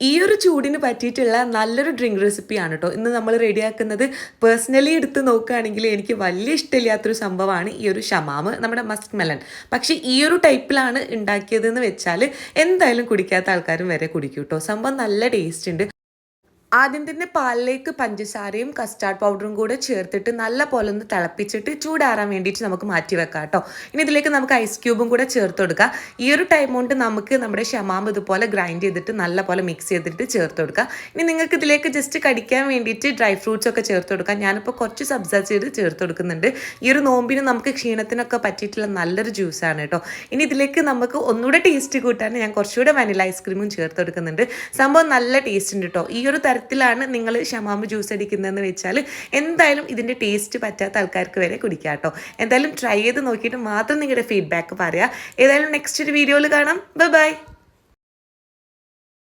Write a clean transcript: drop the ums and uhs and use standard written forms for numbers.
ഈ ഒരു ചൂടിന് പറ്റിയിട്ടുള്ള നല്ലൊരു ഡ്രിങ്ക് റെസിപ്പിയാണ് കേട്ടോ ഇന്ന് നമ്മൾ റെഡിയാക്കുന്നത്. പേഴ്സണലി എടുത്ത് നോക്കുകയാണെങ്കിൽ എനിക്ക് വലിയ ഇഷ്ടമില്ലാത്തൊരു സംഭവമാണ് ഈ ഒരു ഷമാമ്, നമ്മുടെ മസ്ക് മെലൺ. പക്ഷേ ഈ ഒരു ടൈപ്പിലാണ് ഉണ്ടാക്കിയതെന്ന് വെച്ചാൽ എന്തായാലും കുടിക്കാത്ത ആൾക്കാരും വരെ കുടിക്കും കേട്ടോ. സംഭവം നല്ല ടേസ്റ്റ് ഉണ്ട്. ആദ്യം തന്നെ പാലിലേക്ക് പഞ്ചസാരയും കസ്റ്റാർഡ് പൗഡറും കൂടെ ചേർത്തിട്ട് നല്ല പോലെ ഒന്ന് തിളപ്പിച്ചിട്ട് ചൂടാറാൻ വേണ്ടിയിട്ട് നമുക്ക് മാറ്റി വെക്കാം കേട്ടോ. ഇനി ഇതിലേക്ക് നമുക്ക് ഐസ് ക്യൂബും കൂടെ ചേർത്ത് കൊടുക്കാം. ഈ ഒരു ടൈം കൊണ്ട് നമുക്ക് നമ്മുടെ ഷമാം ഇതുപോലെ ഗ്രൈൻഡ് ചെയ്തിട്ട് നല്ല പോലെ മിക്സ് ചെയ്തിട്ട് ചേർത്ത് കൊടുക്കാം. ഇനി നിങ്ങൾക്ക് ഇതിലേക്ക് ജസ്റ്റ് കടിക്കാൻ വേണ്ടിയിട്ട് ഡ്രൈ ഫ്രൂട്ട്സ് ഒക്കെ ചേർത്ത് കൊടുക്കാം. ഞാനിപ്പോൾ കുറച്ച് സബ്സ ചെയ്ത് ചേർത്ത് കൊടുക്കുന്നുണ്ട്. ഈ ഒരു നോമ്പിന് നമുക്ക് ക്ഷീണത്തിനൊക്കെ പറ്റിയിട്ടുള്ള നല്ലൊരു ജ്യൂസാണ് കേട്ടോ. ഇനി ഇതിലേക്ക് നമുക്ക് ഒന്നുകൂടെ ടേസ്റ്റ് കൂട്ടാൻ ഞാൻ കുറച്ചുകൂടെ വനില ഐസ്ക്രീമും ചേർത്ത് കൊടുക്കുന്നുണ്ട്. സംഭവം നല്ല ടേസ്റ്റ് ഉണ്ട് കേട്ടോ. ഈ ഒരു തരത്തിലാണ് നിങ്ങൾ ഷമാമ് ജ്യൂസ് അടിക്കുന്നതെന്ന് വെച്ചാൽ എന്തായാലും ഇതിൻ്റെ ടേസ്റ്റ് പറ്റാത്ത ആൾക്കാർക്ക് വരെ കുടിക്കാം കേട്ടോ. എന്തായാലും ട്രൈ ചെയ്ത് നോക്കിയിട്ട് മാത്രം നിങ്ങളുടെ ഫീഡ്ബാക്ക് പറയാം. ഏതായാലും നെക്സ്റ്റ് ഒരു വീഡിയോയിൽ കാണാം. ബൈ.